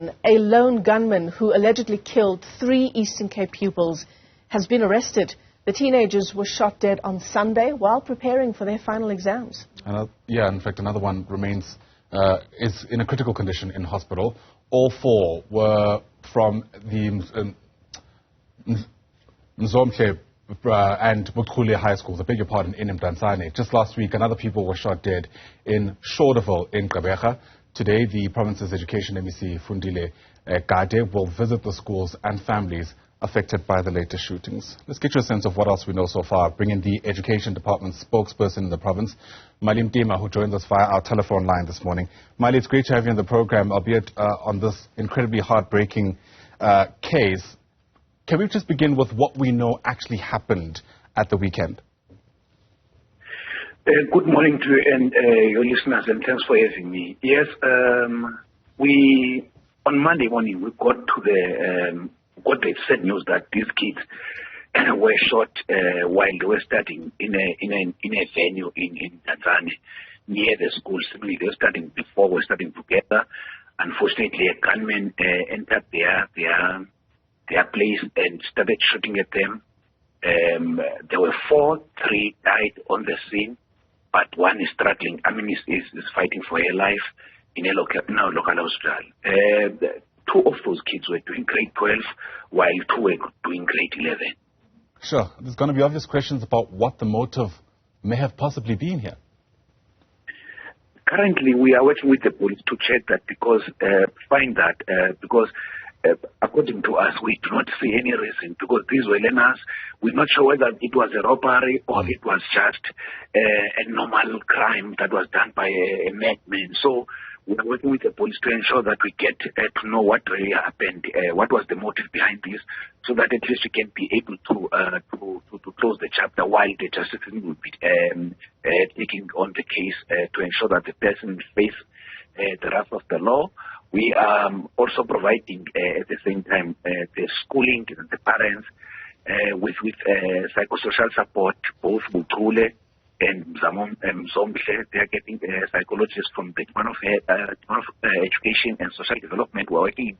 A lone gunman who allegedly killed 3 Eastern Cape pupils has been arrested. The teenagers were shot dead on Sunday while preparing for their final exams. In fact, another one remains is in a critical condition in hospital. All 4 were from the Mzomhle and Buchule high schools, I beg your pardon, in Mdantsane. Just last week, another pupil was shot dead in Schauderville in Gqeberha. Today, the province's Education MEC, Fundile Gade, will visit the schools and families affected by the latest shootings. Let's get you a sense of what else we know so far. Bring in the Education Department's spokesperson in the province, Mali Mtima, who joins us via our telephone line this morning. Mali, it's great to have you in the program, albeit on this incredibly heartbreaking case. Can we just begin with what we know actually happened at the weekend? Good morning to you and your listeners, and thanks for having me. Yes, on Monday morning we got the sad news that these kids were shot while they were studying in a venue in Mdantsane near the school. Simply, they were studying together. Unfortunately, a gunman entered their place and started shooting at them. There were 4, 3 died on the scene, but one is struggling. I mean, is fighting for her life in a local hospital. 2 of those kids were doing grade 12, while 2 were doing grade 11. Sure. There's going to be obvious questions about what the motive may have possibly been here. Currently, we are working with the police to check that because according to us, we do not see any reason, because these were learners. We're not sure whether it was a robbery or it was just a normal crime that was done by a madman. So we are working with the police to ensure that we get to know what really happened, what was the motive behind this, so that at least we can be able to close the chapter while the justice will be taking on the case to ensure that the person face the wrath of the law. We are also providing at the same time the schooling, the parents, with psychosocial support, both Buchule and Mzomhle. They are getting psychologists from the Department of Education and Social Development. We are working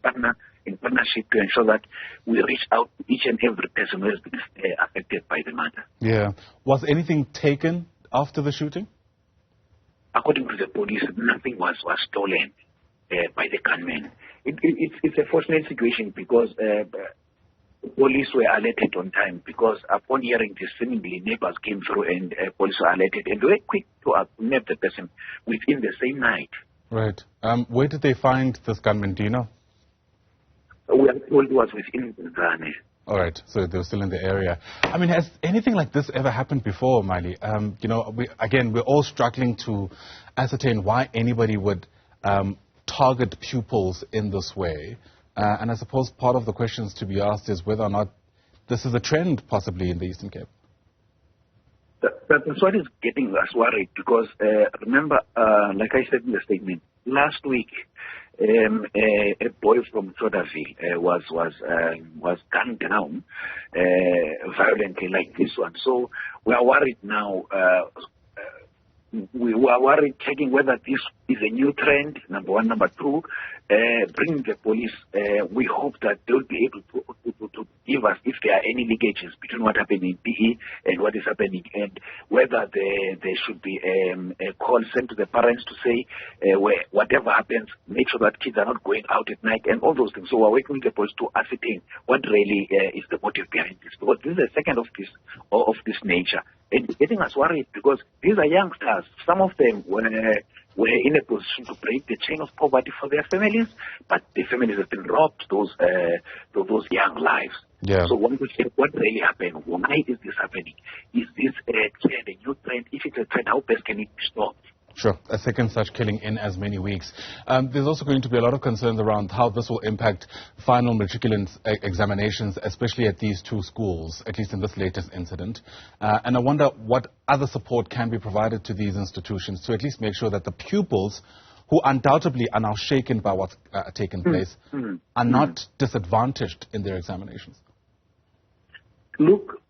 in partnership to ensure that we reach out to each and every person who has been affected by the matter. Yeah. Was anything taken after the shooting? According to the police, nothing was stolen by the gunmen. It's a fortunate situation because police were alerted on time, because upon hearing this, seemingly neighbors came through and police were alerted, and they were quick to nab the person within the same night. Right. Where did they find this gunman, do you know? We are told it was within Newzroom. All right, so they were still in the area. I mean, has anything like this ever happened before, Mali? We're all struggling to ascertain why anybody would target pupils in this way. And I suppose part of the questions to be asked is whether or not this is a trend possibly in the Eastern Cape. That's what is getting us worried, because remember, like I said in the statement, last week a boy from Schauderville was gunned down violently like this one. So we are worried now. We are worried, checking whether this is a new trend, number one. Number two, bringing the police, we hope that they will be able to give us if there are any leakages between what happened in PE and what is happening, and whether there should be a call sent to the parents to say, whatever happens, make sure that kids are not going out at night and all those things. So we're working with the police to ascertain what really is the motive behind this, because this is the second of this nature. And it's getting us worried because these are youngsters. Some of them were in a position to break the chain of poverty for their families, but the families have been robbed those young lives. Yeah. So one would say, what really happened? Why is this happening? Is this a trend, a new trend? If it's a trend, how best can it be stopped? Sure. A second such killing in as many weeks. There's also going to be a lot of concerns around how this will impact final matriculant examinations, especially at these 2 schools, at least in this latest incident. And I wonder what other support can be provided to these institutions to at least make sure that the pupils, who undoubtedly are now shaken by what's taken place, are not disadvantaged in their examinations. Look,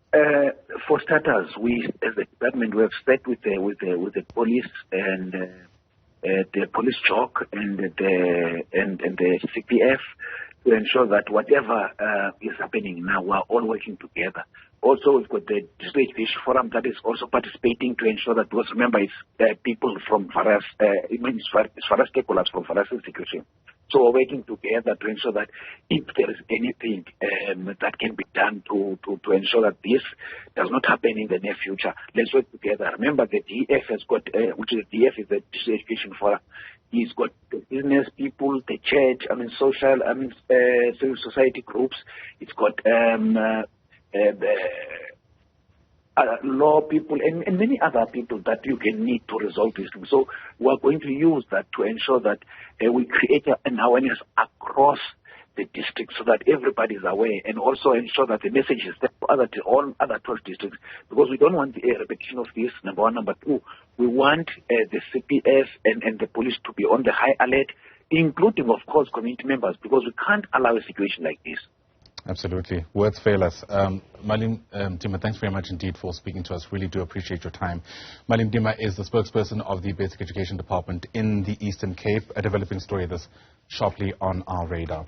for starters, we, as the department, we have sat with the police and the police chalk and the CPF to ensure that whatever is happening now, we're all working together. Also, we've got the District Education Forum that is also participating to ensure that, because remember, it's people from various, various stakeholders from various institutions. So we're working together to ensure that if there is anything that can be done to ensure that this does not happen in the near future, let's work together. Remember, the DF has got, which is the DF is the District Education Forum. He's got the business people, the church, civil society groups. It's got law people and many other people that you can need to resolve this. So we're going to use that to ensure that we create an awareness across the district so that everybody is aware, and also ensure that the message is there for all other 12 districts, because we don't want a repetition of this, number one. Number two, we want the CPF and the police to be on the high alert, including, of course, community members, because we can't allow a situation like this. Absolutely. Words fail us. Mali Mtima, thanks very much indeed for speaking to us. Really do appreciate your time. Mali Mtima is the spokesperson of the Basic Education Department in the Eastern Cape, a developing story that's sharply on our radar.